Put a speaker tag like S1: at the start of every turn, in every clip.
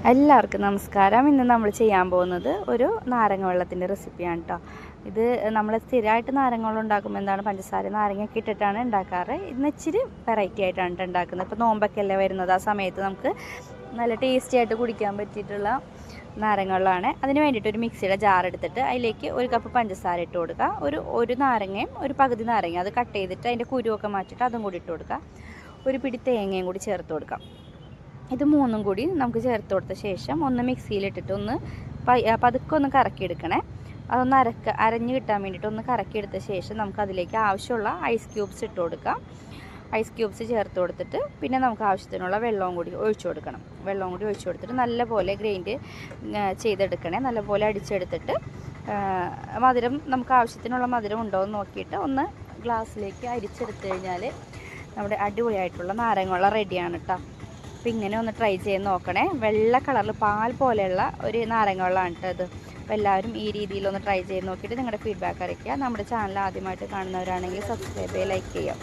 S1: എല്ലാവർക്കും നമസ്കാരം. ഇന്ന് നമ്മൾ ചെയ്യാൻ പോകുന്നത് ഒരു നാരങ്ങ വെള്ളത്തിൻ്റെ റെസിപ്പിയാണ് കേട്ടോ. ഇത് നമ്മൾ സ്ഥിരമായിട്ട് നാരങ്ങ വെള്ളം ഉണ്ടാക്കുമ്പോൾ എന്താണ് പഞ്ചസാര നാരങ്ങയൊക്കെ ഇട്ടിട്ടാണ് ഉണ്ടാക്കാറ്. ഇന്ന് ഇച്ചിരി വെറൈറ്റി ആയിട്ടാണ് ഉണ്ടാക്കുന്നത്. ഇപ്പോൾ നോമ്പൊക്കെ അല്ലേ വരുന്നത്, ആ സമയത്ത് നമുക്ക് നല്ല ടേസ്റ്റി ആയിട്ട് കുടിക്കാൻ പറ്റിയിട്ടുള്ള നാരങ്ങ വെള്ളമാണ്. അതിന് വേണ്ടിയിട്ട് ഒരു മിക്സിയുടെ ജാർ എടുത്തിട്ട് അതിലേക്ക് 1 കപ്പ് പഞ്ചസാര ഇട്ട് കൊടുക്കുക. ഒരു നാരങ്ങയും ഒരു പകുതി നാരങ്ങ അത് കട്ട് ചെയ്തിട്ട് അതിൻ്റെ കുരുവൊക്കെ മാറ്റിയിട്ട് അതും കൂടി ഇട്ട് കൊടുക്കുക. ഒരു പിടി തേങ്ങയും കൂടി ചേർത്ത് കൊടുക്കാം. ഇത് മൂന്നും കൂടി നമുക്ക് ചേർത്ത് കൊടുത്ത ശേഷം ഒന്ന് മിക്സിയിലിട്ടിട്ട് ഒന്ന് പതുക്കെ ഒന്ന് കറക്കിയെടുക്കണേ. അതൊന്ന് അരഞ്ഞ് കിട്ടാൻ വേണ്ടിയിട്ട് ഒന്ന് കറക്കിയെടുത്ത ശേഷം നമുക്ക് അതിലേക്ക് ആവശ്യമുള്ള ഐസ് ക്യൂബ്സ് ഇട്ട് കൊടുക്കാം. ഐസ് ക്യൂബ്സ് ചേർത്ത് കൊടുത്തിട്ട് പിന്നെ നമുക്ക് ആവശ്യത്തിനുള്ള വെള്ളവും കൂടി ഒഴിച്ചു കൊടുക്കണം. വെള്ളവും കൂടി ഒഴിച്ചു കൊടുത്തിട്ട് നല്ലപോലെ ഗ്രൈൻഡ് ചെയ്തെടുക്കണേ. നല്ലപോലെ അടിച്ചെടുത്തിട്ട് മധുരം നമുക്ക് ആവശ്യത്തിനുള്ള മധുരം ഉണ്ടോ എന്ന് നോക്കിയിട്ട് ഒന്ന് ഗ്ലാസ്സിലേക്ക് അരിച്ചെടുത്ത് കഴിഞ്ഞാൽ നമ്മുടെ അടിപൊളിയായിട്ടുള്ള നാരങ്ങ വെള്ളം റെഡിയാണ് കേട്ടോ. അപ്പോൾ ഇങ്ങനെ ഒന്ന് ട്രൈ ചെയ്ത് നോക്കണേ. വെള്ള കളറിൽ പാൽ പോലെയുള്ള ഒരു നാരങ്ങ വെള്ളമാണ് കേട്ടോ ഇത്. അപ്പോൾ എല്ലാവരും ഈ രീതിയിലൊന്ന് ട്രൈ ചെയ്ത് നോക്കിയിട്ട് നിങ്ങളുടെ ഫീഡ്ബാക്ക് അറിയിക്കുക. നമ്മുടെ ചാനൽ ആദ്യമായിട്ട് കാണുന്നവരാണെങ്കിൽ സബ്സ്ക്രൈബ് ചെയ്യുക, ലൈക്ക് ചെയ്യാം.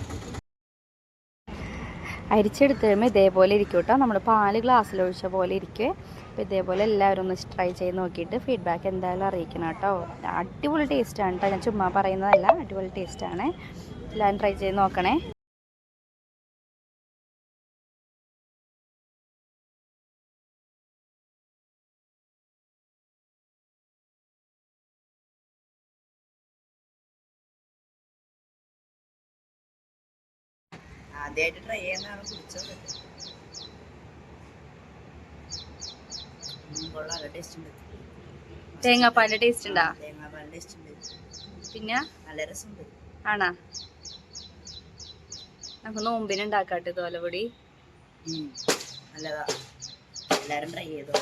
S1: അരിച്ചെടുത്ത് കഴിയുമ്പോൾ ഇതേപോലെ ഇരിക്കും കേട്ടോ. നമ്മൾ പാല് ഗ്ലാസ്സിൽ ഒഴിച്ച പോലെ ഇരിക്കും. അപ്പോൾ ഇതേപോലെ എല്ലാവരും ഒന്ന് ട്രൈ ചെയ്ത് നോക്കിയിട്ട് ഫീഡ്ബാക്ക് എന്തായാലും അറിയിക്കണം കേട്ടോ. അടിപൊളി ടേസ്റ്റാണ് കേട്ടോ, ഞാൻ ചുമ്മാ പറയുന്നതല്ല, അടിപൊളി ടേസ്റ്റാണ്. എല്ലാവരും ട്രൈ ചെയ്ത് നോക്കണേ.
S2: ആദ്യമായിട്ട് ട്രൈ ചെയ്യുന്നതാണ് കുടിച്ചത്. നല്ല ടേസ്റ്റ് ഉണ്ട്.
S1: തേങ്ങാപ്പാലിൻ്റെ ടേസ്റ്റ് ഉണ്ടാ?
S2: തേങ്ങാപ്പാലിൻ്റെ ടേസ്റ്റ് ഉണ്ട്.
S1: പിന്നെ
S2: നല്ല രസമുണ്ട്.
S1: ആണാ? നമുക്ക് നോമ്പിന് ഉണ്ടാക്കാട്ടെ തോലപ്പൊടി.
S2: നല്ലതാ, എല്ലാവരും ട്രൈ ചെയ്തോ.